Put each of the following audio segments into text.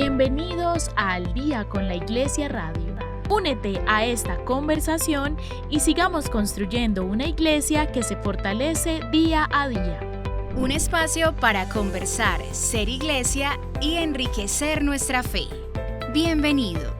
Bienvenidos a Al Día con la Iglesia Radio. Únete a esta conversación y sigamos construyendo una iglesia que se fortalece día a día. Un espacio para conversar, ser iglesia y enriquecer nuestra fe. Bienvenidos.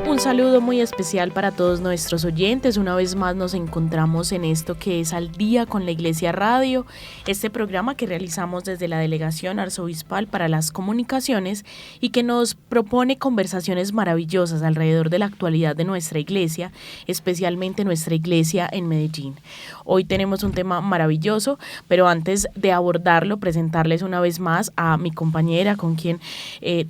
Un saludo muy especial para todos nuestros oyentes. Una vez más nos encontramos en esto que es Al Día con la Iglesia Radio, este programa que realizamos desde la Delegación Arzobispal para las Comunicaciones y que nos propone conversaciones maravillosas alrededor de la actualidad de nuestra iglesia, especialmente nuestra iglesia en Medellín. Hoy tenemos un tema maravilloso, pero antes de abordarlo, presentarles una vez más a mi compañera con quien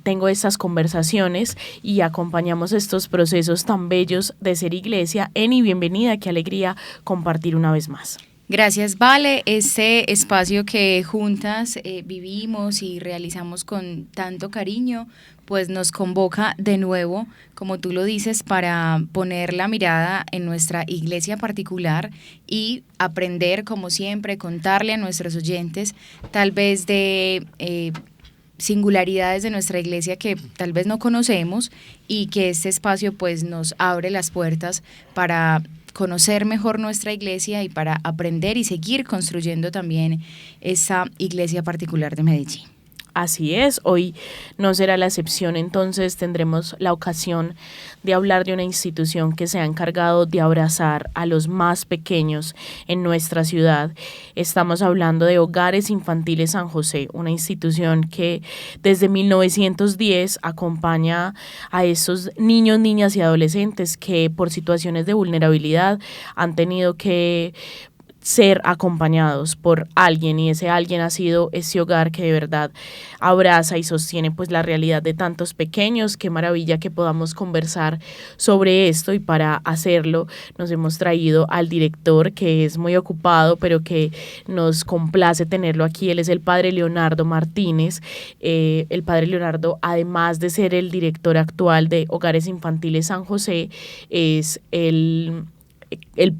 tengo estas conversaciones y acompañamos estos procesos tan bellos de ser iglesia. Eni, bienvenida, qué alegría compartir una vez más. Gracias, Vale. Este espacio que juntas vivimos y realizamos con tanto cariño, pues nos convoca de nuevo, como tú lo dices, para poner la mirada en nuestra iglesia particular y aprender, como siempre, contarle a nuestros oyentes, tal vez de singularidades de nuestra iglesia que tal vez no conocemos y que este espacio pues nos abre las puertas para conocer mejor nuestra iglesia y para aprender y seguir construyendo también esa iglesia particular de Medellín. Así es, hoy no será la excepción, entonces tendremos la ocasión de hablar de una institución que se ha encargado de abrazar a los más pequeños en nuestra ciudad. Estamos hablando de Hogares Infantiles San José, una institución que desde 1910 acompaña a esos niños, niñas y adolescentes que por situaciones de vulnerabilidad han tenido que ser acompañados por alguien, y ese alguien ha sido ese hogar que de verdad abraza y sostiene pues la realidad de tantos pequeños. Qué maravilla que podamos conversar sobre esto, y para hacerlo nos hemos traído al director, que es muy ocupado pero que nos complace tenerlo aquí. Él es el padre Leonardo Martínez. El padre Leonardo, además de ser el director actual de Hogares Infantiles San José, es el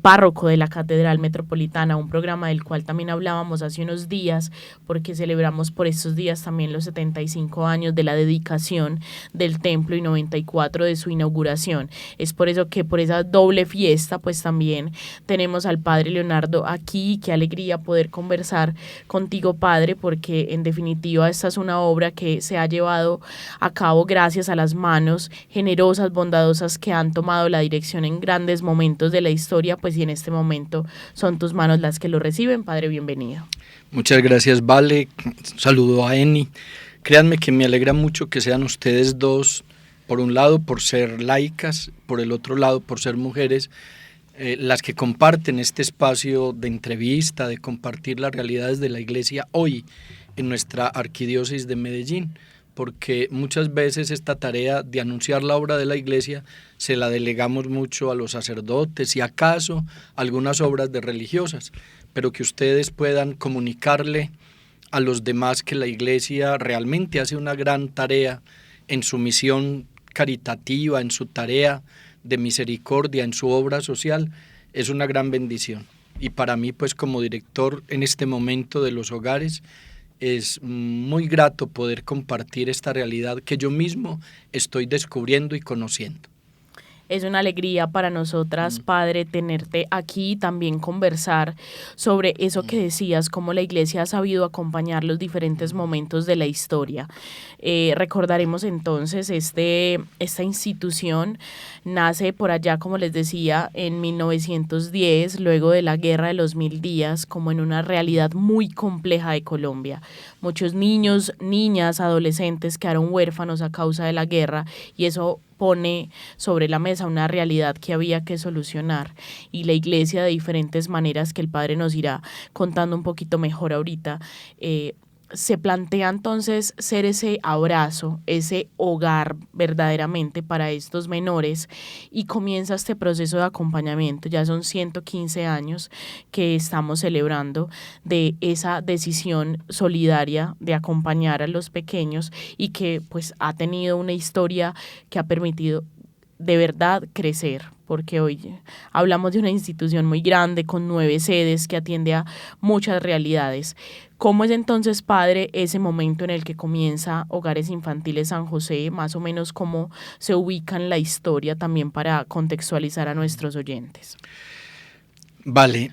párroco de la Catedral Metropolitana, un programa del cual también hablábamos hace unos días, porque celebramos por estos días también los 75 años de la dedicación del templo y 94 de su inauguración. Es por eso que por esa doble fiesta pues también tenemos al padre Leonardo aquí. Qué alegría poder conversar contigo, padre, porque en definitiva esta es una obra que se ha llevado a cabo gracias a las manos generosas, bondadosas que han tomado la dirección en grandes momentos de la historia, pues, y en este momento son tus manos las que lo reciben. Padre, bienvenido. Muchas gracias, Vale. Saludo a Eni. Créanme que me alegra mucho que sean ustedes dos, por un lado por ser laicas, por el otro lado por ser mujeres, las que comparten este espacio de entrevista, de compartir las realidades de la iglesia hoy en nuestra arquidiócesis de Medellín, porque muchas veces esta tarea de anunciar la obra de la iglesia se la delegamos mucho a los sacerdotes y acaso algunas obras de religiosas, pero que ustedes puedan comunicarle a los demás que la iglesia realmente hace una gran tarea en su misión caritativa, en su tarea de misericordia, en su obra social, es una gran bendición. Y para mí, pues como director en este momento de los hogares, es muy grato poder compartir esta realidad que yo mismo estoy descubriendo y conociendo. Es una alegría para nosotras, padre, tenerte aquí y también conversar sobre eso que decías, cómo la iglesia ha sabido acompañar los diferentes momentos de la historia. Recordaremos entonces, esta institución nace por allá, como les decía, en 1910, luego de la Guerra de los 1000 días, como en una realidad muy compleja de Colombia. Muchos niños, niñas, adolescentes quedaron huérfanos a causa de la guerra, y eso pone sobre la mesa una realidad que había que solucionar, y la iglesia, de diferentes maneras que el padre nos irá contando un poquito mejor ahorita, se plantea entonces ser ese abrazo, ese hogar verdaderamente para estos menores, y comienza este proceso de acompañamiento. Ya son 115 años que estamos celebrando de esa decisión solidaria de acompañar a los pequeños, y que pues ha tenido una historia que ha permitido de verdad crecer, porque hoy hablamos de una institución muy grande con 9 sedes que atiende a muchas realidades. ¿Cómo es entonces, padre, ese momento en el que comienza Hogares Infantiles San José? Más o menos cómo se ubica en la historia también para contextualizar a nuestros oyentes. Vale,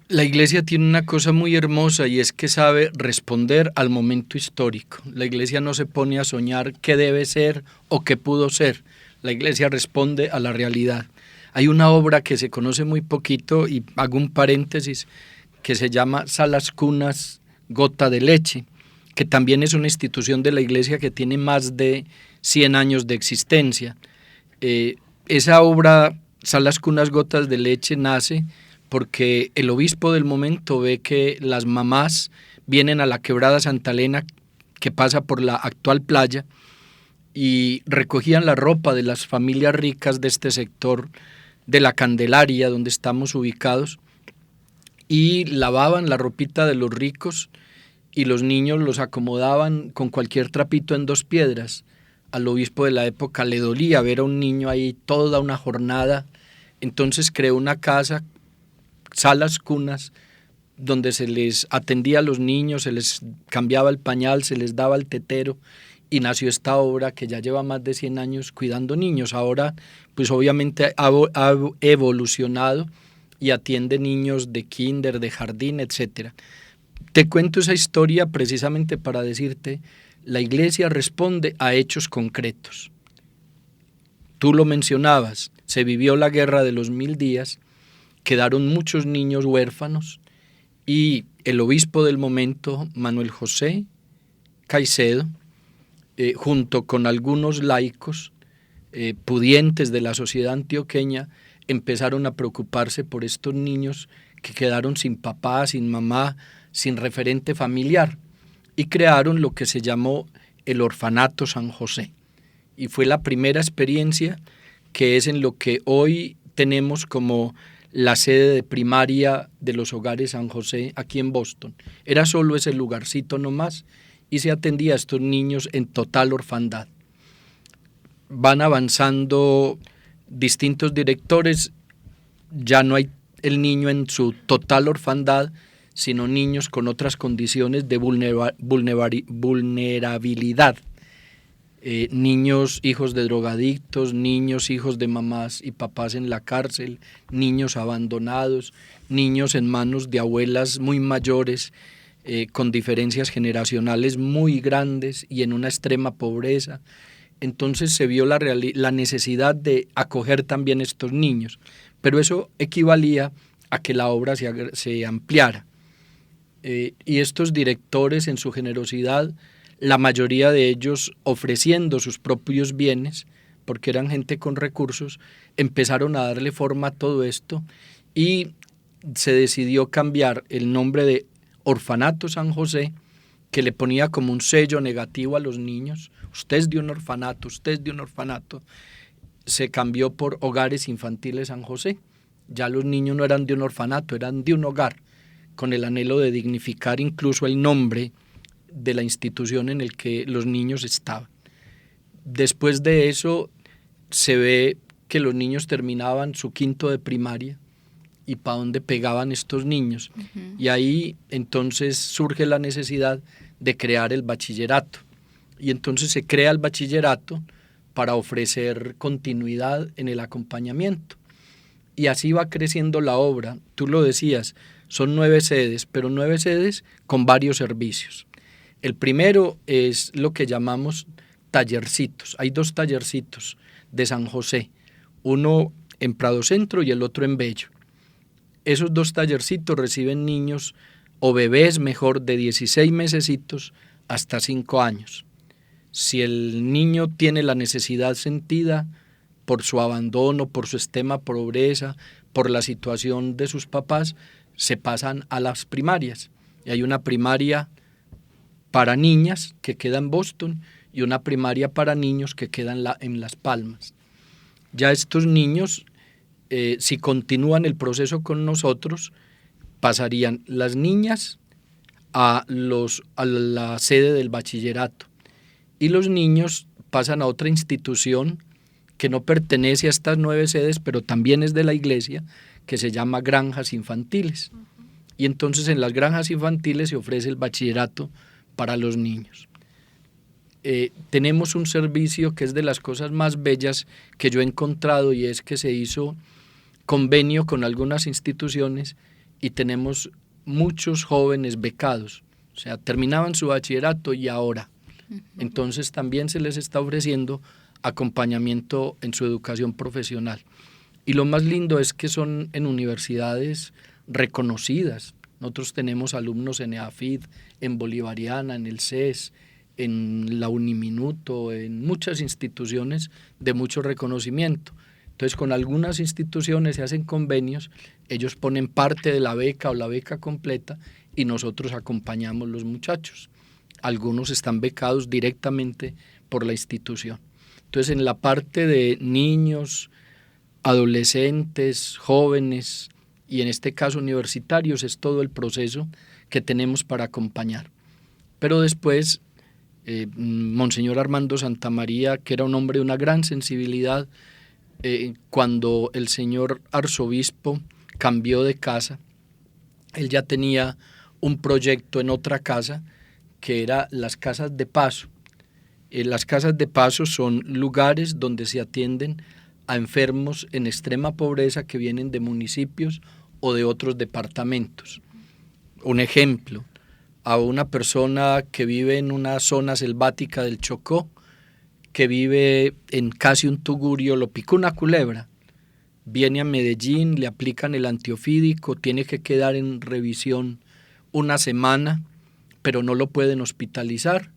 la iglesia tiene una cosa muy hermosa y es que sabe responder al momento histórico. La iglesia no se pone a soñar qué debe ser o qué pudo ser. La iglesia responde a la realidad. Hay una obra que se conoce muy poquito, y hago un paréntesis, que se llama Salas Cunas Gota de Leche, que también es una institución de la iglesia que tiene más de 100 años de existencia. Esa obra, Salas Cunas Gotas de Leche, nace porque el obispo del momento ve que las mamás vienen a la quebrada Santa Elena, que pasa por la actual playa, y recogían la ropa de las familias ricas de este sector de la Candelaria, donde estamos ubicados, y lavaban la ropita de los ricos, y los niños los acomodaban con cualquier trapito en 2 piedras. Al obispo de la época le dolía ver a un niño ahí toda una jornada, entonces creó una casa, Salas Cunas, donde se les atendía a los niños, se les cambiaba el pañal, se les daba el tetero, y nació esta obra que ya lleva más de 100 años cuidando niños. Ahora, pues obviamente ha evolucionado y atiende niños de kinder, de jardín, etcétera. Te cuento esa historia precisamente para decirte, la iglesia responde a hechos concretos. Tú lo mencionabas, se vivió la guerra de los 1000 días, quedaron muchos niños huérfanos, y el obispo del momento, Manuel José Caicedo, junto con algunos laicos pudientes de la sociedad antioqueña, empezaron a preocuparse por estos niños que quedaron sin papá, sin mamá, sin referente familiar, y crearon lo que se llamó el Orfanato San José, y fue la primera experiencia que es en lo que hoy tenemos como la sede de primaria de los Hogares San José aquí en Boston. Era solo ese lugarcito nomás, y se atendía a estos niños en total orfandad. Van avanzando distintos directores, ya no hay el niño en su total orfandad, sino niños con otras condiciones de vulnerabilidad. Niños hijos de drogadictos, niños hijos de mamás y papás en la cárcel, niños abandonados, niños en manos de abuelas muy mayores, con diferencias generacionales muy grandes y en una extrema pobreza. Entonces se vio la necesidad de acoger también estos niños, pero eso equivalía a que la obra se ampliara. Y estos directores, en su generosidad, la mayoría de ellos ofreciendo sus propios bienes, porque eran gente con recursos, empezaron a darle forma a todo esto, y se decidió cambiar el nombre de Orfanato San José, que le ponía como un sello negativo a los niños. Usted es de un orfanato, usted es de un orfanato. Se cambió por Hogares Infantiles San José. Ya los niños no eran de un orfanato, eran de un hogar, con el anhelo de dignificar incluso el nombre de la institución en el que los niños estaban. Después de eso se ve que los niños terminaban su quinto de primaria, y para dónde pegaban estos niños. Y ahí entonces surge la necesidad de crear el bachillerato. Y entonces se crea el bachillerato para ofrecer continuidad en el acompañamiento. Y así va creciendo la obra. Tú lo decías, son 9 sedes, pero 9 sedes con varios servicios. El primero es lo que llamamos tallercitos. Hay 2 tallercitos de San José, uno en Prado Centro y el otro en Bello. Esos 2 tallercitos reciben niños o bebés, mejor, de 16 mesecitos hasta 5 años. Si el niño tiene la necesidad sentida por su abandono, por su extrema pobreza, por la situación de sus papás, se pasan a las primarias. Y hay una primaria para niñas que queda en Boston y una primaria para niños que queda en Las Palmas. Ya estos niños, si continúan el proceso con nosotros, pasarían las niñas a la sede del bachillerato, y los niños pasan a otra institución que no pertenece a estas 9 sedes, pero también es de la iglesia, que se llama Granjas Infantiles. Y entonces en las granjas infantiles se ofrece el bachillerato para los niños. Tenemos un servicio que es de las cosas más bellas que yo he encontrado, y es que se hizo convenio con algunas instituciones y tenemos muchos jóvenes becados, o sea, terminaban su bachillerato y ahora. Entonces también se les está ofreciendo acompañamiento en su educación profesional. Y lo más lindo es que son en universidades reconocidas. Nosotros tenemos alumnos en EAFID, en Bolivariana, en el CES, en la Uniminuto, en muchas instituciones de mucho reconocimiento. Entonces, con algunas instituciones se hacen convenios, ellos ponen parte de la beca o la beca completa y nosotros acompañamos los muchachos. Algunos están becados directamente por la institución. Entonces, en la parte de niños, adolescentes, jóvenes y en este caso universitarios, es todo el proceso que tenemos para acompañar. Pero después, Monseñor Armando Santamaría, que era un hombre de una gran sensibilidad, cuando el señor arzobispo cambió de casa, él ya tenía un proyecto en otra casa, que era las casas de paso. Las casas de paso son lugares donde se atienden a enfermos en extrema pobreza que vienen de municipios o de otros departamentos. Un ejemplo, a una persona que vive en una zona selvática del Chocó, que vive en casi un tugurio, lo picó una culebra, viene a Medellín, le aplican el antiofídico, tiene que quedar en revisión una semana, pero no lo pueden hospitalizar.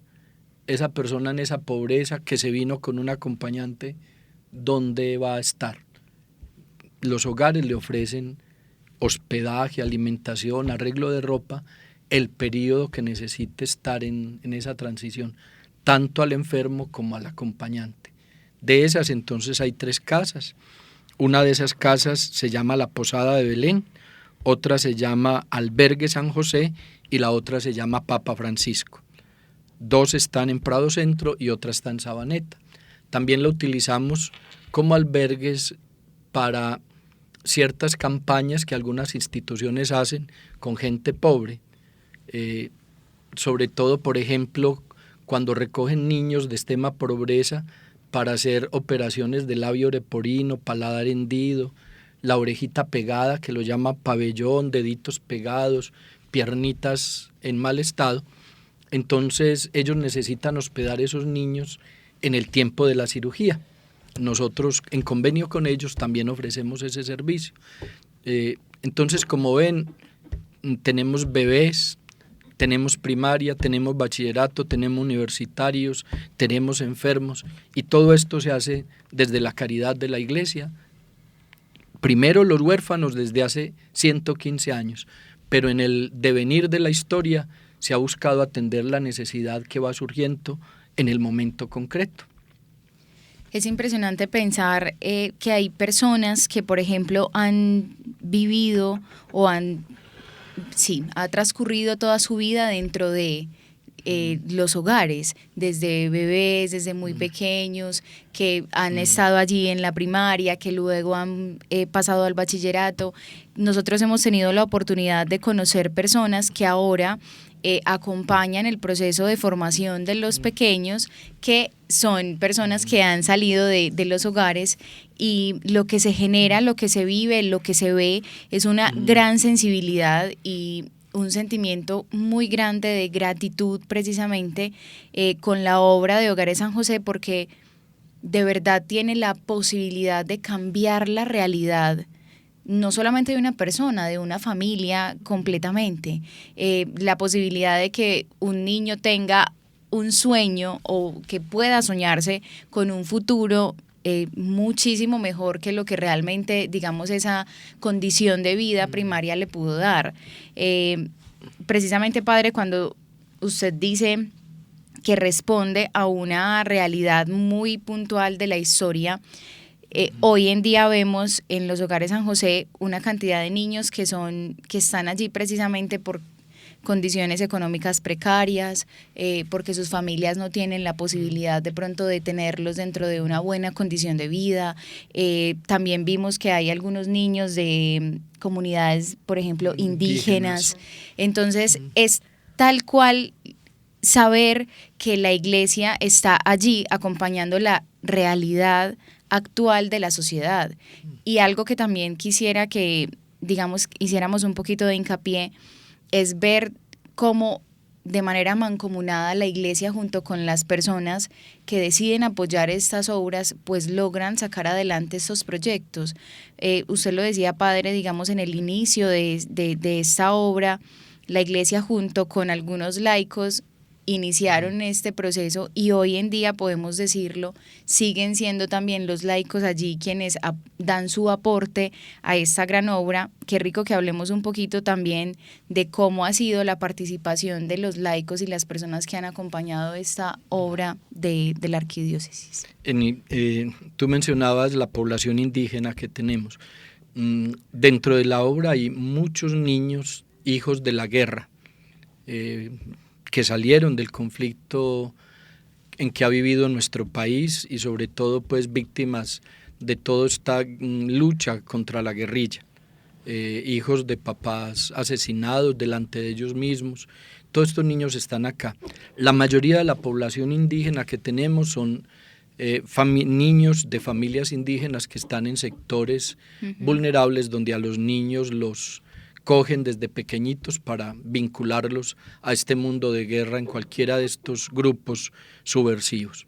Esa persona en esa pobreza que se vino con un acompañante, ¿dónde va a estar? Los hogares le ofrecen hospedaje, alimentación, arreglo de ropa, el periodo que necesite estar en esa transición, tanto al enfermo como al acompañante. De esas entonces hay 3 casas. Una de esas casas se llama la Posada de Belén, otra se llama Albergue San José y la otra se llama Papa Francisco. 2 están en Prado Centro y otra está en Sabaneta. También la utilizamos como albergues para ciertas campañas que algunas instituciones hacen con gente pobre, sobre todo, por ejemplo, cuando recogen niños de extrema pobreza para hacer operaciones de labio leporino, paladar hendido, la orejita pegada, que lo llama pabellón, deditos pegados, piernitas en mal estado. Entonces ellos necesitan hospedar a esos niños en el tiempo de la cirugía. Nosotros, en convenio con ellos, también ofrecemos ese servicio. Entonces, como ven, tenemos bebés, tenemos primaria, tenemos bachillerato, tenemos universitarios, tenemos enfermos, y todo esto se hace desde la caridad de la iglesia. Primero los huérfanos desde hace 115 años, pero en el devenir de la historia se ha buscado atender la necesidad que va surgiendo en el momento concreto. Es impresionante pensar que hay personas que, por ejemplo, han vivido o ha transcurrido toda su vida dentro de los hogares, desde bebés, desde muy pequeños, que han estado allí en la primaria, que luego han pasado al bachillerato. Nosotros hemos tenido la oportunidad de conocer personas que ahora acompañan el proceso de formación de los pequeños, que son personas que han salido de los hogares, y lo que se genera, lo que se vive, lo que se ve es una gran sensibilidad y un sentimiento muy grande de gratitud precisamente con la obra de Hogares San José, porque de verdad tiene la posibilidad de cambiar la realidad, no solamente de una persona, de una familia completamente. La posibilidad de que un niño tenga un sueño o que pueda soñarse con un futuro muchísimo mejor que lo que realmente, digamos, esa condición de vida primaria le pudo dar. Precisamente, padre, cuando usted dice que responde a una realidad muy puntual de la historia, hoy en día vemos en los Hogares San José una cantidad de niños que están allí precisamente condiciones económicas precarias, porque sus familias no tienen la posibilidad de pronto de tenerlos dentro de una buena condición de vida. También vimos que hay algunos niños de comunidades, por ejemplo, indígenas. Entonces, es tal cual saber que la iglesia está allí acompañando la realidad actual de la sociedad. Y algo que también quisiera que, digamos, hiciéramos un poquito de hincapié es ver cómo de manera mancomunada la iglesia junto con las personas que deciden apoyar estas obras pues logran sacar adelante estos proyectos. Usted lo decía, padre, digamos en el inicio de esta obra, la iglesia junto con algunos laicos iniciaron este proceso y hoy en día podemos decirlo, siguen siendo también los laicos allí quienes dan su aporte a esta gran obra. Qué rico que hablemos un poquito también de cómo ha sido la participación de los laicos y las personas que han acompañado esta obra de la arquidiócesis. Tú mencionabas la población indígena que tenemos. Dentro de la obra hay muchos niños, hijos de la guerra, que salieron del conflicto en que ha vivido nuestro país y sobre todo pues víctimas de toda esta lucha contra la guerrilla, hijos de papás asesinados delante de ellos mismos. Todos estos niños están acá. La mayoría de la población indígena que tenemos son niños de familias indígenas que están en sectores vulnerables donde a los niños los cogen desde pequeñitos para vincularlos a este mundo de guerra en cualquiera de estos grupos subversivos.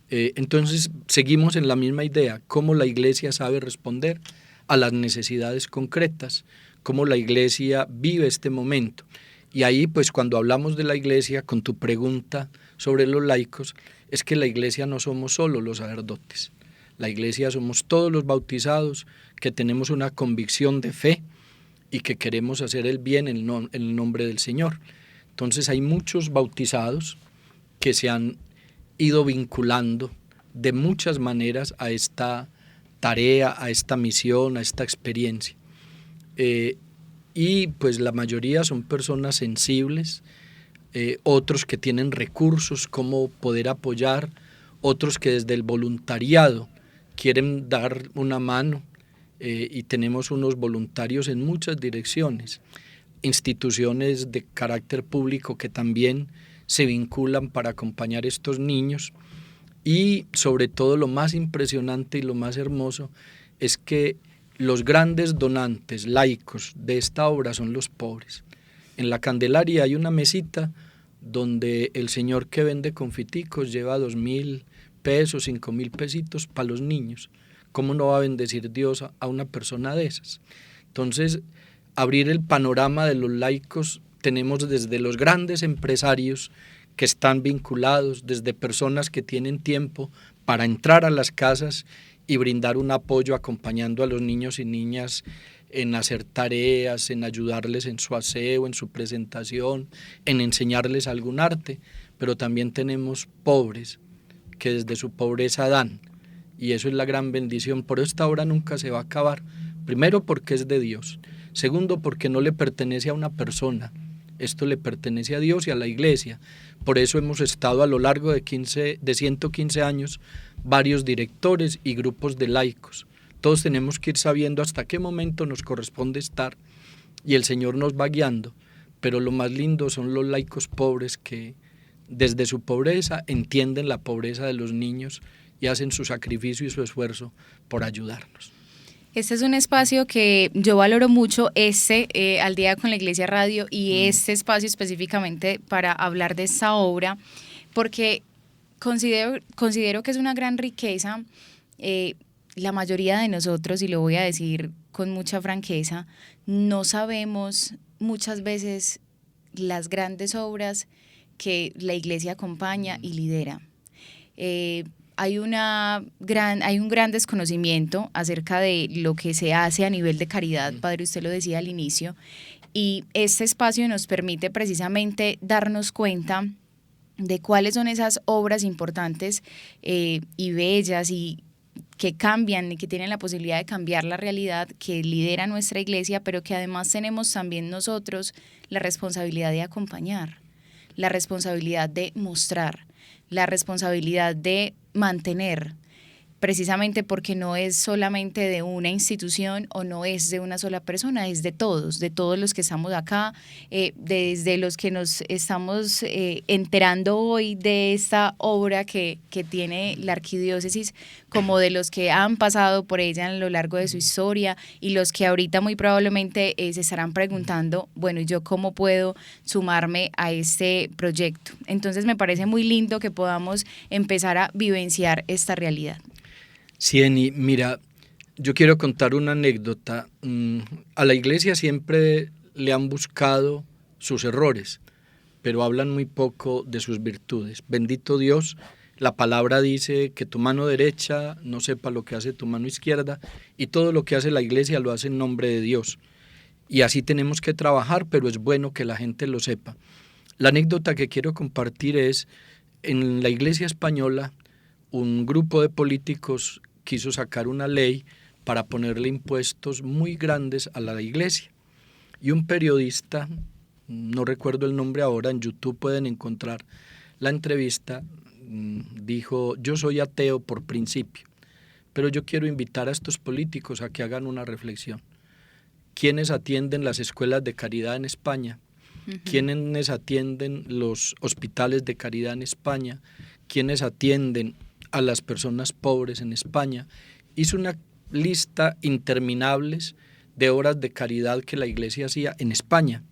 Entonces seguimos en la misma idea, cómo la iglesia sabe responder a las necesidades concretas, cómo la iglesia vive este momento. Y ahí pues cuando hablamos de la iglesia, con tu pregunta sobre los laicos, es que la iglesia no somos solo los sacerdotes, la iglesia somos todos los bautizados que tenemos una convicción de fe y que queremos hacer el bien en el nombre del Señor. Entonces hay muchos bautizados que se han ido vinculando de muchas maneras a esta tarea, a esta misión, a esta experiencia. Y pues la mayoría son personas sensibles, otros que tienen recursos, cómo poder apoyar, otros que desde el voluntariado quieren dar una mano, y tenemos unos voluntarios en muchas direcciones, instituciones de carácter público que también se vinculan para acompañar a estos niños y sobre todo lo más impresionante y lo más hermoso es que los grandes donantes laicos de esta obra son los pobres. En la Candelaria hay una mesita donde el señor que vende confiticos lleva 2.000 pesos, 5.000 pesitos para los niños. ¿Cómo no va a bendecir Dios a una persona de esas? Entonces, abrir el panorama de los laicos, tenemos desde los grandes empresarios que están vinculados, desde personas que tienen tiempo para entrar a las casas y brindar un apoyo acompañando a los niños y niñas en hacer tareas, en ayudarles en su aseo, en su presentación, en enseñarles algún arte, pero también tenemos pobres que desde su pobreza dan. Y eso es la gran bendición. Por esta obra nunca se va a acabar. Primero porque es de Dios. Segundo porque no le pertenece a una persona. Esto le pertenece a Dios y a la iglesia. Por eso hemos estado a lo largo de 115 años varios directores y grupos de laicos. Todos tenemos que ir sabiendo hasta qué momento nos corresponde estar y el Señor nos va guiando. Pero lo más lindo son los laicos pobres que desde su pobreza entienden la pobreza de los niños y hacen su sacrificio y su esfuerzo por ayudarnos. Este es un espacio que yo valoro mucho, Al Día con la Iglesia Radio y este espacio específicamente para hablar de esta obra, porque considero que es una gran riqueza. La mayoría de nosotros, y lo voy a decir con mucha franqueza, no sabemos muchas veces las grandes obras que la Iglesia acompaña y lidera. Hay un gran desconocimiento acerca de lo que se hace a nivel de caridad, padre, usted lo decía al inicio, y este espacio nos permite precisamente darnos cuenta de cuáles son esas obras importantes y bellas y que cambian y que tienen la posibilidad de cambiar la realidad, que lidera nuestra iglesia, pero que además tenemos también nosotros la responsabilidad de acompañar, la responsabilidad de mostrar, la responsabilidad de mantener, precisamente porque no es solamente de una institución o no es de una sola persona, es de todos los que estamos acá, desde los que nos estamos enterando hoy de esta obra que tiene la arquidiócesis, como de los que han pasado por ella a lo largo de su historia y los que ahorita muy probablemente se estarán preguntando, bueno, ¿y yo cómo puedo sumarme a este proyecto? Entonces me parece muy lindo que podamos empezar a vivenciar esta realidad. Sí, Eni, mira, yo quiero contar una anécdota. A la iglesia siempre le han buscado sus errores, pero hablan muy poco de sus virtudes. Bendito Dios, la palabra dice que tu mano derecha no sepa lo que hace tu mano izquierda, y todo lo que hace la iglesia lo hace en nombre de Dios. Y así tenemos que trabajar, pero es bueno que la gente lo sepa. La anécdota que quiero compartir es, en la iglesia española, un grupo de políticos quiso sacar una ley para ponerle impuestos muy grandes a la iglesia. Y un periodista, no recuerdo el nombre ahora, en YouTube pueden encontrar la entrevista, dijo: yo soy ateo por principio, pero yo quiero invitar a estos políticos a que hagan una reflexión. ¿Quiénes atienden las escuelas de caridad en España? ¿Quiénes atienden los hospitales de caridad en España? ¿Quiénes atienden a las personas pobres en España? Hizo una lista interminables de obras de caridad que la iglesia hacía en España.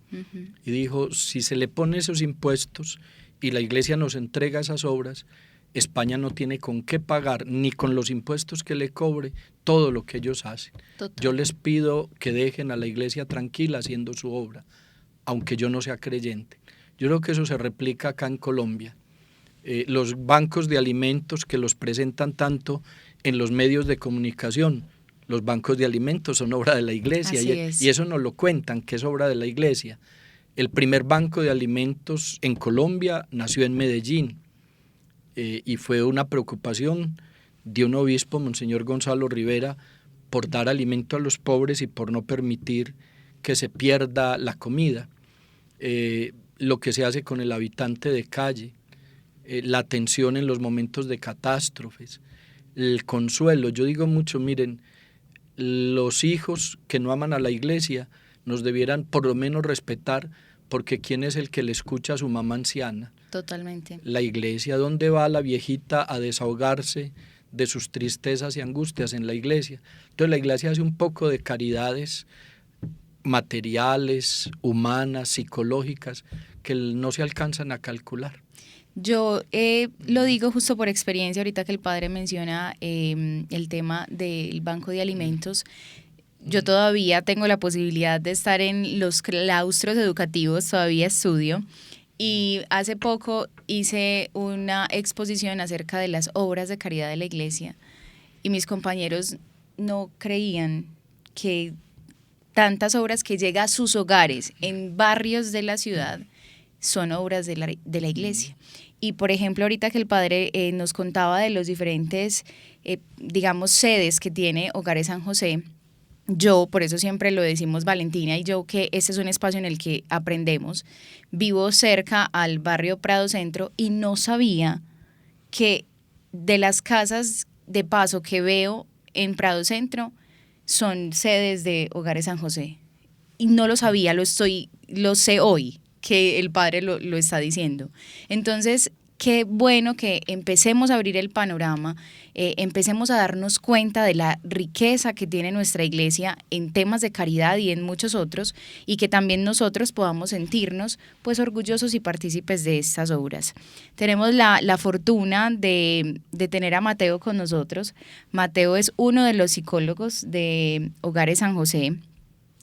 Y dijo, si se le pone esos impuestos y la iglesia nos entrega esas obras, España no tiene con qué pagar, ni con los impuestos que le cobre, todo lo que ellos hacen. Total. Yo les pido que dejen a la iglesia tranquila haciendo su obra, aunque yo no sea creyente. Yo creo que eso se replica acá en Colombia. Los bancos de alimentos que los presentan tanto en los medios de comunicación, los bancos de alimentos son obra de la iglesia, y eso nos lo cuentan, que es obra de la iglesia. El primer banco de alimentos en Colombia nació en Medellín, y fue una preocupación de un obispo, Monseñor Gonzalo Rivera, por dar alimento a los pobres y por no permitir que se pierda la comida. Lo que se hace con el habitante de calle, la atención en los momentos de catástrofes, el consuelo. Yo digo mucho, miren, los hijos que no aman a la iglesia nos debieran por lo menos respetar, porque ¿quién es el que le escucha a su mamá anciana? Totalmente. La iglesia. ¿Dónde va la viejita a desahogarse de sus tristezas y angustias? En la iglesia. Entonces la iglesia hace un poco de caridades materiales, humanas, psicológicas, que no se alcanzan a calcular. Yo lo digo justo por experiencia, ahorita que el padre menciona el tema del banco de alimentos. Yo todavía tengo la posibilidad de estar en los claustros educativos, todavía estudio, y hace poco hice una exposición acerca de las obras de caridad de la iglesia, y mis compañeros no creían que tantas obras que llegan a sus hogares en barrios de la ciudad son obras de la iglesia. Y por ejemplo, ahorita que el padre nos contaba de los diferentes, sedes que tiene Hogares San José, yo, por eso siempre lo decimos Valentina y yo, que este es un espacio en el que aprendemos. Vivo cerca al barrio Prado Centro y no sabía que de las casas de paso que veo en Prado Centro son sedes de Hogares San José. Y no lo sabía, lo sé hoy, que el padre lo está diciendo. Entonces, qué bueno que empecemos a abrir el panorama, empecemos a darnos cuenta de la riqueza que tiene nuestra iglesia en temas de caridad y en muchos otros, y que también nosotros podamos sentirnos pues orgullosos y partícipes de estas obras. Tenemos la fortuna de tener a Mateo con nosotros. Mateo es uno de los psicólogos de Hogares San José.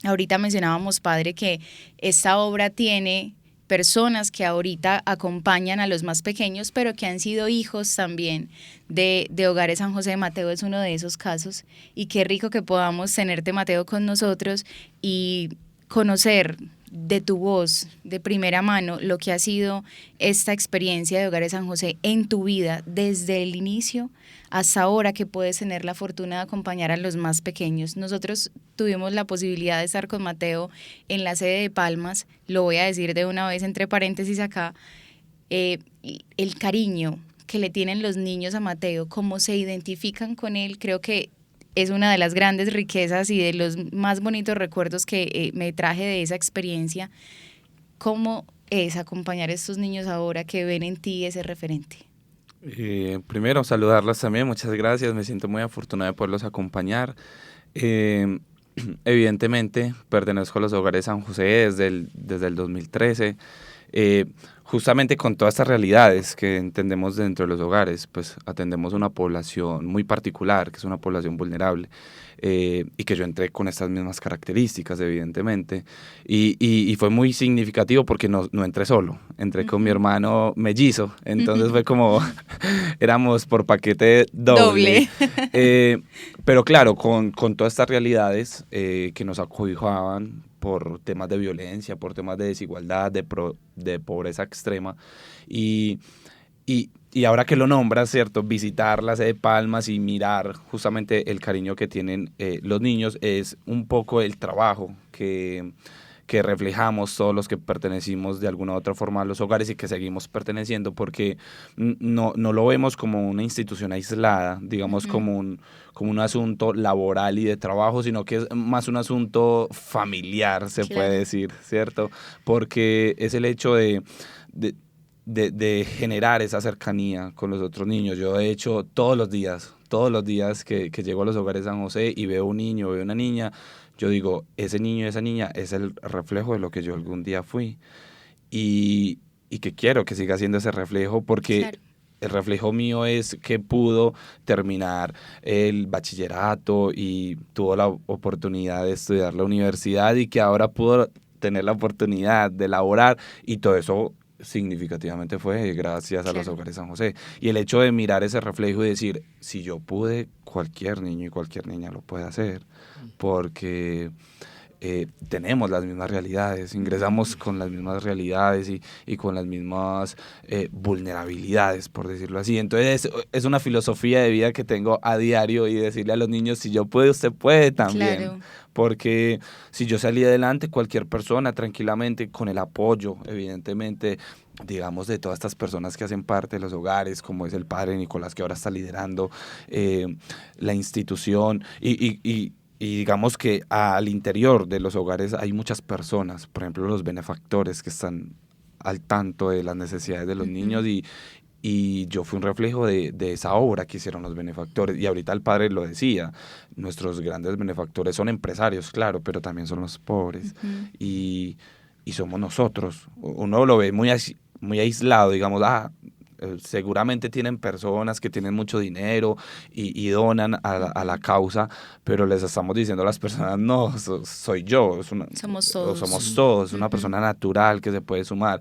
Ahorita mencionábamos, padre, que esta obra tiene personas que ahorita acompañan a los más pequeños, pero que han sido hijos también de Hogares San José. Mateo es uno de esos casos, y qué rico que podamos tenerte, Mateo, con nosotros y conocer de tu voz, de primera mano, lo que ha sido esta experiencia de Hogares San José en tu vida desde el inicio hasta ahora que puedes tener la fortuna de acompañar a los más pequeños. Nosotros tuvimos la posibilidad de estar con Mateo en la sede de Palmas, lo voy a decir de una vez entre paréntesis acá, el cariño que le tienen los niños a Mateo, cómo se identifican con él, creo que es una de las grandes riquezas y de los más bonitos recuerdos que me traje de esa experiencia. ¿Cómo es acompañar a estos niños ahora que ven en ti ese referente? Primero, saludarlos también, muchas gracias, me siento muy afortunado de poderlos acompañar. Evidentemente, pertenezco a los Hogares San José desde el 2013, justamente con todas estas realidades que entendemos dentro de los hogares, pues atendemos una población muy particular, que es una población vulnerable, y que yo entré con estas mismas características, evidentemente, y fue muy significativo porque no entré solo, entré con mi hermano mellizo, entonces fue como, éramos por paquete doble. Pero claro, con todas estas realidades que nos acobijaban por temas de violencia, por temas de desigualdad, de pobreza extrema, y ahora que lo nombras, ¿cierto? Visitar la sede de Palmas y mirar justamente el cariño que tienen los niños es un poco el trabajo que reflejamos todos los que pertenecimos de alguna u otra forma a los hogares y que seguimos perteneciendo, porque no lo vemos como una institución aislada, digamos, como un asunto laboral y de trabajo, sino que es más un asunto familiar, se puede decir, ¿cierto? Porque es el hecho de generar esa cercanía con los otros niños. Yo de hecho todos los días que llego a los Hogares San José y veo un niño, veo una niña, yo digo, ese niño y esa niña es el reflejo de lo que yo algún día fui, y que quiero que siga siendo ese reflejo, porque el reflejo mío es que pudo terminar el bachillerato y tuvo la oportunidad de estudiar la universidad y que ahora pudo tener la oportunidad de laborar, y todo eso significativamente fue gracias a los Hogares San José. Y el hecho de mirar ese reflejo y decir, si yo pude, cualquier niño y cualquier niña lo puede hacer, porque tenemos las mismas realidades, ingresamos con las mismas realidades y con las mismas vulnerabilidades, por decirlo así. Entonces es una filosofía de vida que tengo a diario, y decirle a los niños, si yo puedo, usted puede también. Claro. Porque si yo salí adelante, cualquier persona tranquilamente, con el apoyo, evidentemente, digamos, de todas estas personas que hacen parte de los hogares, como es el padre Nicolás, que ahora está liderando la institución, y digamos que al interior de los hogares hay muchas personas, por ejemplo los benefactores, que están al tanto de las necesidades de los niños, y yo fui un reflejo de esa obra que hicieron los benefactores. Y ahorita el padre lo decía, nuestros grandes benefactores son empresarios, claro, pero también son los pobres, y somos nosotros. Uno lo ve muy aislado, digamos, seguramente tienen personas que tienen mucho dinero y donan a la causa, pero les estamos diciendo a las personas, no, soy yo, somos todos, una persona natural que se puede sumar.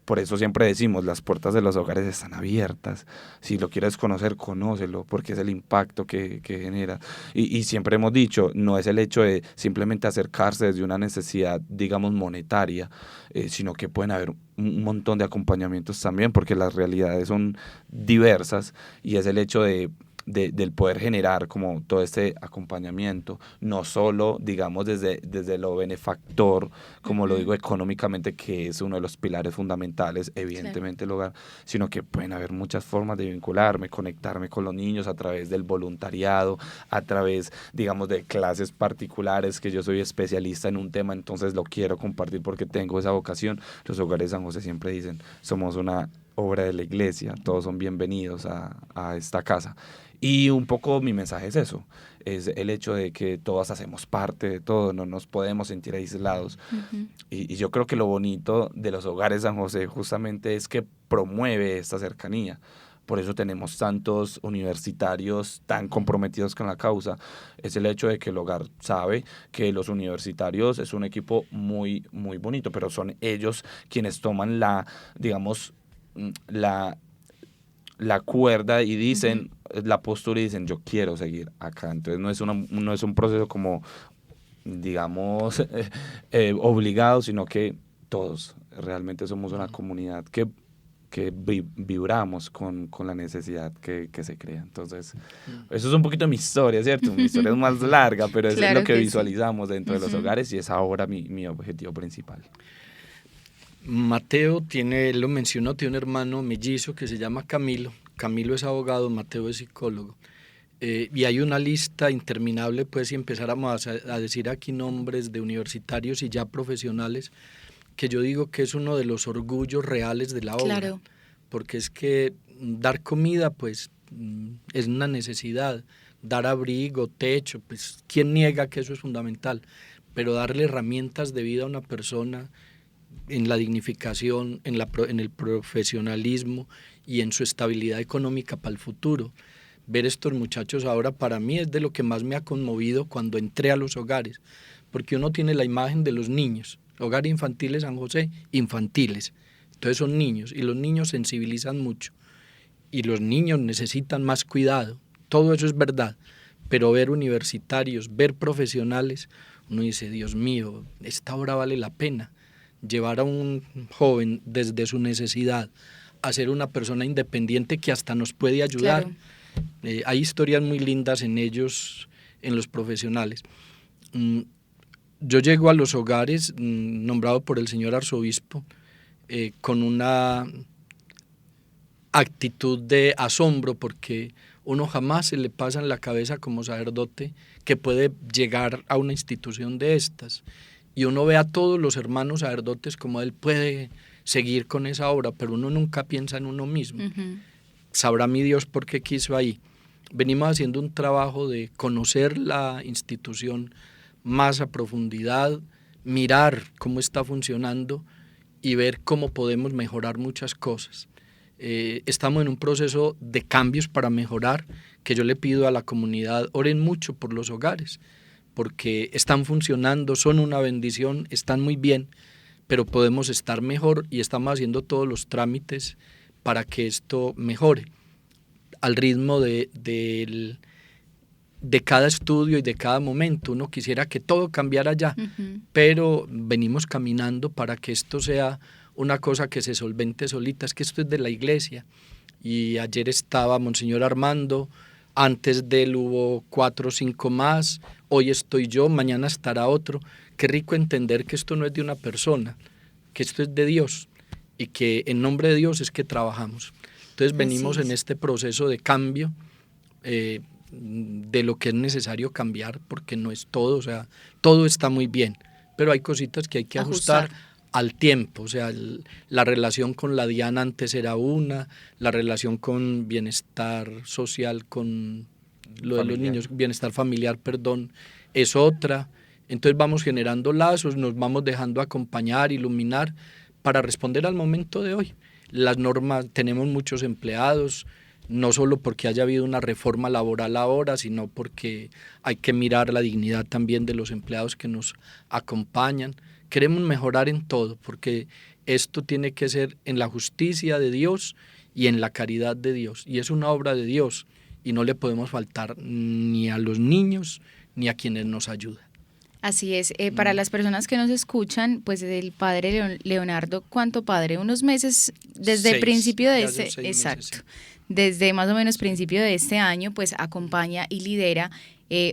Por eso siempre decimos, las puertas de los hogares están abiertas. Si lo quieres conocer, conócelo, porque es el impacto que genera. Y siempre hemos dicho, no es el hecho de simplemente acercarse desde una necesidad, digamos, monetaria, sino que pueden haber un montón de acompañamientos también, porque las realidades son diversas, y es el hecho del poder generar como todo este acompañamiento, no solo, digamos, desde lo benefactor, como lo digo, económicamente, que es uno de los pilares fundamentales, evidentemente, el hogar, sino que pueden haber muchas formas de vincularme, conectarme con los niños a través del voluntariado, a través, digamos, de clases particulares, que yo soy especialista en un tema, entonces lo quiero compartir porque tengo esa vocación. Los Hogares San José siempre dicen, somos una obra de la iglesia, todos son bienvenidos a esta casa. Y un poco mi mensaje es eso, es el hecho de que todos hacemos parte de todo, no nos podemos sentir aislados. Y yo creo que lo bonito de los Hogares San José justamente es que promueve esta cercanía. Por eso tenemos tantos universitarios tan comprometidos con la causa. Es el hecho de que el hogar sabe que los universitarios es un equipo muy, muy bonito, pero son ellos quienes toman la cuerda y dicen, la postura, y dicen, yo quiero seguir acá. Entonces no es un proceso como digamos, obligados, sino que todos realmente somos una comunidad que vibramos con la necesidad que se crea. Entonces, eso es un poquito mi historia, ¿cierto? Mi historia es más larga, pero eso Claro es lo que que sí. visualizamos dentro de los hogares y es ahora mi objetivo principal. Mateo tiene, él lo mencionó, tiene un hermano mellizo que se llama Camilo. Camilo es abogado, Mateo es psicólogo. Y hay una lista interminable, pues si empezáramos a decir aquí nombres de universitarios y ya profesionales, que yo digo que es uno de los orgullos reales de la obra. Claro. Porque es que dar comida, pues es una necesidad, dar abrigo, techo, pues quién niega que eso es fundamental, pero darle herramientas de vida a una persona en la dignificación, en el profesionalismo y en su estabilidad económica para el futuro. Ver estos muchachos ahora para mí es de lo que más me ha conmovido cuando entré a los hogares, porque uno tiene la imagen de los niños, Hogar Infantiles San José, infantiles, entonces son niños y los niños sensibilizan mucho y los niños necesitan más cuidado, todo eso es verdad, pero ver universitarios, ver profesionales, uno dice, Dios mío, esta obra vale la pena. Llevar a un joven desde su necesidad a ser una persona independiente que hasta nos puede ayudar. Claro. Hay historias muy lindas en ellos, en los profesionales. Yo llego a los hogares, nombrado por el señor arzobispo, con una actitud de asombro, porque uno jamás se le pasa en la cabeza como sacerdote que puede llegar a una institución de estas. Y uno ve a todos los hermanos sacerdotes como él puede seguir con esa obra, pero uno nunca piensa en uno mismo. Sabrá mi Dios por qué quiso ahí. Venimos haciendo un trabajo de conocer la institución más a profundidad, mirar cómo está funcionando y ver cómo podemos mejorar muchas cosas. Estamos en un proceso de cambios para mejorar, que yo le pido a la comunidad, oren mucho por los hogares, porque están funcionando, son una bendición, están muy bien, pero podemos estar mejor y estamos haciendo todos los trámites para que esto mejore al ritmo de cada estudio y de cada momento. Uno quisiera que todo cambiara ya, pero venimos caminando para que esto sea una cosa que se solvente solita. Es que esto es de la iglesia y ayer estaba Monseñor Armando, antes de él hubo 4 o 5 más, hoy estoy yo, mañana estará otro. Qué rico entender que esto no es de una persona, que esto es de Dios y que en nombre de Dios es que trabajamos. Entonces venimos en este proceso de cambio de lo que es necesario cambiar, porque no es todo, o sea, todo está muy bien, pero hay cositas que hay que ajustar al tiempo, o sea, la relación con la Diana antes era una, la relación con bienestar social, con lo de los niños, bienestar familiar, perdón, es otra. Entonces vamos generando lazos, nos vamos dejando acompañar, iluminar, para responder al momento de hoy. Las normas, tenemos muchos empleados, no solo porque haya habido una reforma laboral ahora, sino porque hay que mirar la dignidad también de los empleados que nos acompañan. Queremos mejorar en todo, porque esto tiene que ser en la justicia de Dios y en la caridad de Dios, y es una obra de Dios, y no le podemos faltar ni a los niños ni a quienes nos ayudan. Así es, para las personas que nos escuchan, pues el padre Leonardo, ¿cuánto padre? Unos meses, desde el principio de este, exacto, meses, sí. Desde más o menos principio de este año, pues acompaña y lidera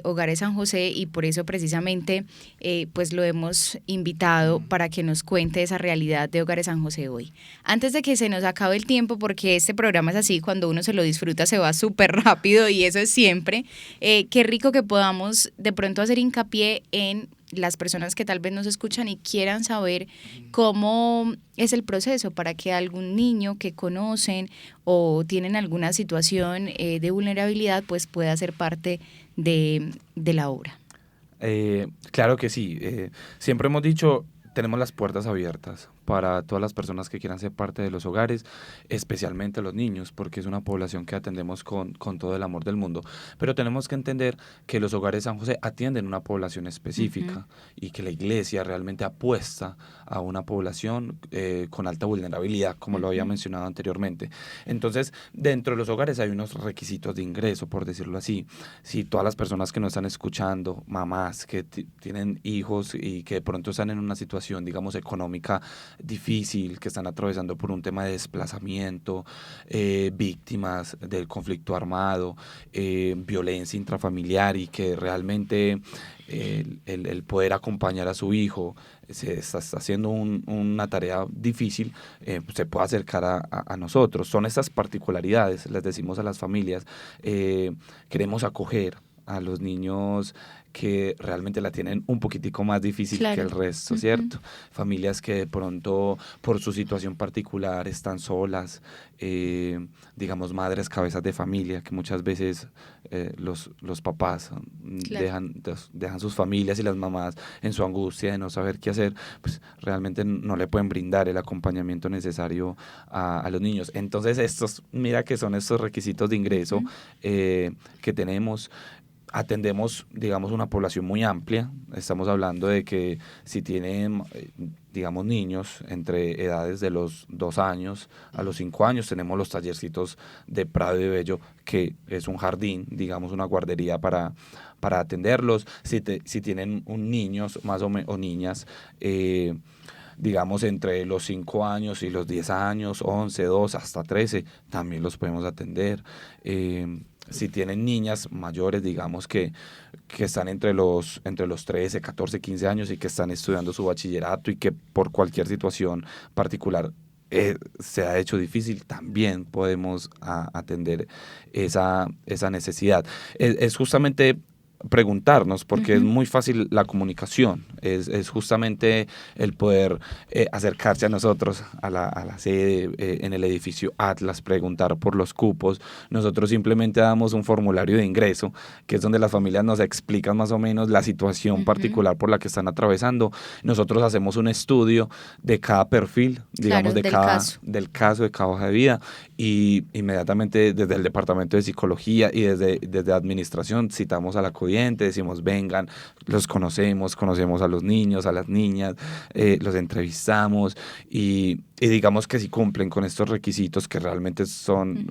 Hogares San José, y por eso precisamente pues lo hemos invitado para que nos cuente esa realidad de Hogares San José hoy. Antes de que se nos acabe el tiempo, porque este programa es así, cuando uno se lo disfruta se va súper rápido y eso es siempre, qué rico que podamos de pronto hacer hincapié en las personas que tal vez nos escuchan y quieran saber cómo es el proceso para que algún niño que conocen o tienen alguna situación de vulnerabilidad pues pueda ser parte de la obra. Claro que sí. Siempre hemos dicho, tenemos las puertas abiertas para todas las personas que quieran ser parte de los hogares, especialmente los niños, porque es una población que atendemos con todo el amor del mundo. Pero tenemos que entender que los hogares San José atienden una población específica y que la iglesia realmente apuesta a una población con alta vulnerabilidad, como lo había mencionado anteriormente. Entonces, dentro de los hogares hay unos requisitos de ingreso, por decirlo así. Si todas las personas que nos están escuchando, mamás que tienen hijos y que de pronto están en una situación, digamos, económica difícil, que están atravesando por un tema de desplazamiento, víctimas del conflicto armado, violencia intrafamiliar, y que realmente el poder acompañar a su hijo se está haciendo una tarea difícil, se puede acercar a nosotros. Son estas particularidades, les decimos a las familias, queremos acoger a los niños que realmente la tienen un poquitico más difícil que el resto, ¿cierto? Familias que de pronto por su situación particular están solas, digamos madres cabezas de familia, que muchas veces los papás dejan sus familias, y las mamás en su angustia de no saber qué hacer, pues realmente no le pueden brindar el acompañamiento necesario a los niños. Entonces mira que son estos requisitos de ingreso que tenemos. Atendemos, digamos, una población muy amplia. Estamos hablando de que si tienen, digamos, niños entre edades de los 2 años a los 5 años, tenemos los tallercitos de Prado y Bello, que es un jardín, digamos, una guardería para atenderlos. Si tienen niños más o niñas, digamos, entre los 5 años y los 10 años, 11, 12, hasta 13, también los podemos atender. Si tienen niñas mayores, digamos, que están entre los 13, 14, 15 años y que están estudiando su bachillerato y que por cualquier situación particular se ha hecho difícil, también podemos atender esa necesidad. Es justamente preguntarnos, porque es muy fácil la comunicación, es justamente el poder acercarse a nosotros, a la sede en el edificio Atlas, preguntar por los cupos. Nosotros simplemente damos un formulario de ingreso, que es donde las familias nos explican más o menos la situación particular por la que están atravesando. Nosotros hacemos un estudio de cada perfil, digamos, del caso, de cada hoja de vida, y inmediatamente desde el departamento de psicología y desde administración citamos a la decimos vengan, los conocemos a los niños, a las niñas, los entrevistamos y digamos que si cumplen con estos requisitos que realmente son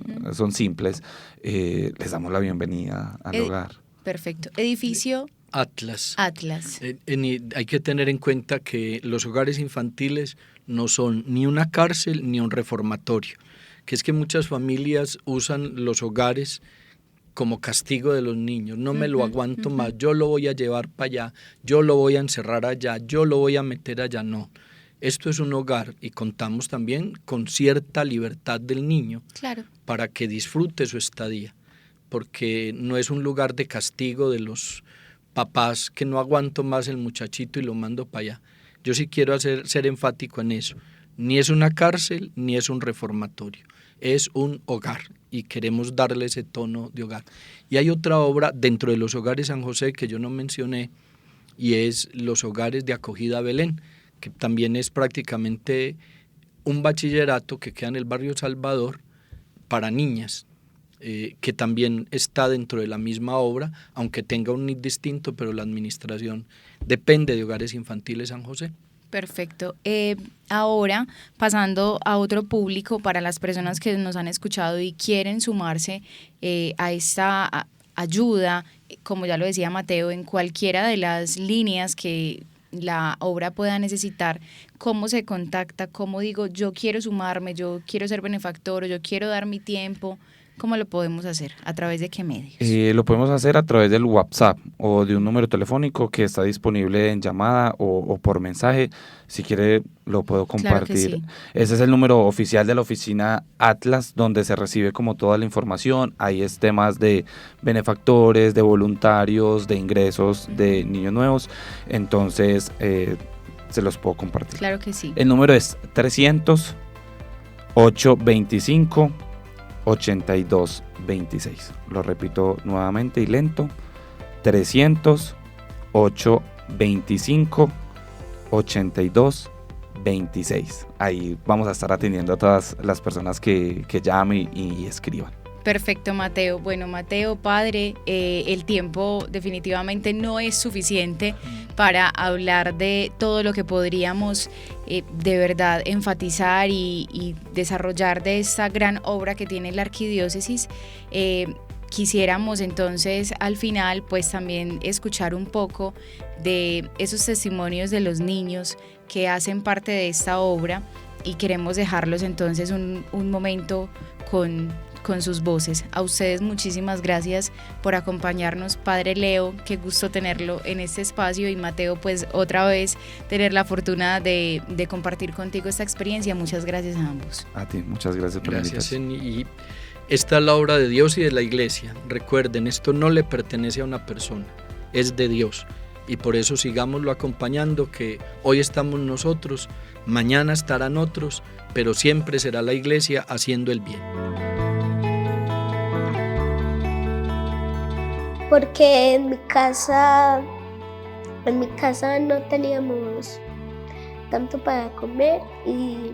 simples, les damos la bienvenida al hogar. Perfecto. Edificio Atlas. Hay que tener en cuenta que los hogares infantiles no son ni una cárcel ni un reformatorio, que es que muchas familias usan los hogares como castigo de los niños. No me lo aguanto más, yo lo voy a llevar para allá, yo lo voy a encerrar allá, yo lo voy a meter allá. No, esto es un hogar y contamos también con cierta libertad del niño, claro, para que disfrute su estadía, porque no es un lugar de castigo de los papás que no aguanto más el muchachito y lo mando para allá. Yo sí quiero ser enfático en eso. Ni es una cárcel ni es un reformatorio, es un hogar y queremos darle ese tono de hogar. Y hay otra obra dentro de los hogares San José que yo no mencioné, y es los hogares de acogida Belén, que también es prácticamente un bachillerato que queda en el barrio Salvador para niñas, que también está dentro de la misma obra, aunque tenga un NID distinto, pero la administración depende de Hogares Infantiles San José. Perfecto. Ahora, pasando a otro público, para las personas que nos han escuchado y quieren sumarse a esta ayuda, como ya lo decía Mateo, en cualquiera de las líneas que la obra pueda necesitar, ¿cómo se contacta? ¿Cómo digo, yo quiero sumarme, yo quiero ser benefactor, o yo quiero dar mi tiempo? ¿Cómo lo podemos hacer? ¿A través de qué medios? Lo podemos hacer a través del WhatsApp o de un número telefónico que está disponible en llamada o por mensaje. Si quiere, lo puedo compartir. Claro que sí. Ese es el número oficial de la oficina Atlas, donde se recibe como toda la información. Ahí es temas de benefactores, de voluntarios, de ingresos de niños nuevos. Entonces, se los puedo compartir. Claro que sí. El número es 300-825-8226. Lo repito nuevamente y lento: 300-825-8226. 26. Ahí vamos a estar atendiendo a todas las personas que llamen y escriban. Perfecto, Mateo. Bueno, Mateo, padre, el tiempo definitivamente no es suficiente para hablar de todo lo que podríamos de verdad enfatizar y desarrollar de esta gran obra que tiene la arquidiócesis. Quisiéramos entonces al final pues también escuchar un poco de esos testimonios de los niños que hacen parte de esta obra y queremos dejarlos entonces un momento con sus voces. A ustedes muchísimas gracias por acompañarnos. Padre Leo, qué gusto tenerlo en este espacio, y Mateo, pues otra vez tener la fortuna de compartir contigo esta experiencia. Muchas gracias a ambos. A ti, muchas gracias por la invitación. Y esta es la obra de Dios y de la Iglesia. Recuerden, esto no le pertenece a una persona, es de Dios. Y por eso sigámoslo acompañando, que hoy estamos nosotros, mañana estarán otros, pero siempre será la Iglesia haciendo el bien. Porque en mi casa no teníamos tanto para comer, y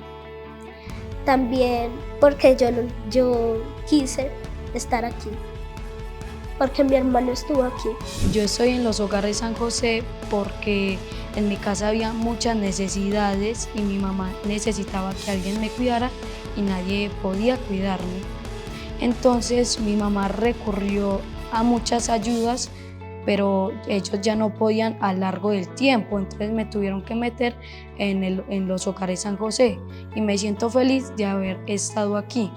también porque yo quise estar aquí, porque mi hermano estuvo aquí. Yo estoy en los Hogares San José porque en mi casa había muchas necesidades y mi mamá necesitaba que alguien me cuidara y nadie podía cuidarme. Entonces mi mamá recurrió a muchas ayudas, pero ellos ya no podían a lo largo del tiempo, entonces me tuvieron que meter en los Hogares San José, y me siento feliz de haber estado aquí.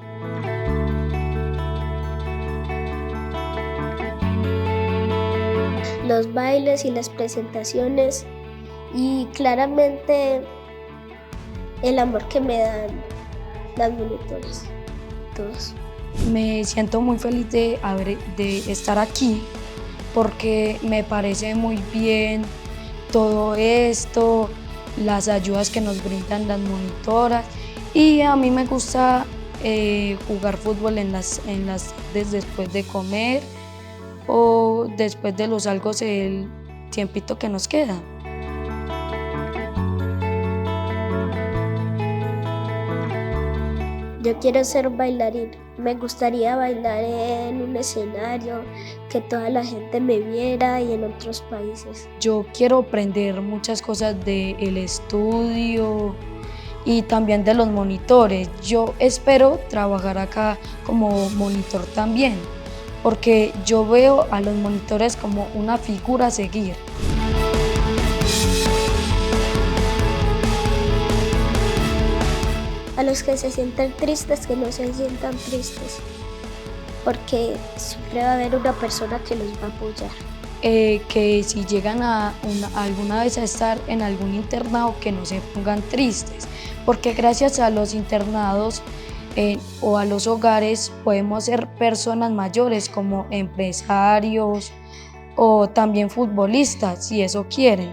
Los bailes y las presentaciones, y claramente el amor que me dan las monitores, todos. Me siento muy feliz de estar aquí porque me parece muy bien todo esto, las ayudas que nos brindan las monitoras, y a mí me gusta jugar fútbol en las tardes después de comer o después de los algo el tiempito que nos queda. Yo quiero ser bailarín. Me gustaría bailar en un escenario, que toda la gente me viera, y en otros países. Yo quiero aprender muchas cosas del estudio y también de los monitores. Yo espero trabajar acá como monitor también, porque yo veo a los monitores como una figura a seguir. A los que se sientan tristes, que no se sientan tristes, porque siempre va a haber una persona que los va a apoyar. Que si llegan alguna vez a estar en algún internado, que no se pongan tristes, porque gracias a los internados o a los hogares podemos ser personas mayores, como empresarios o también futbolistas, si eso quieren.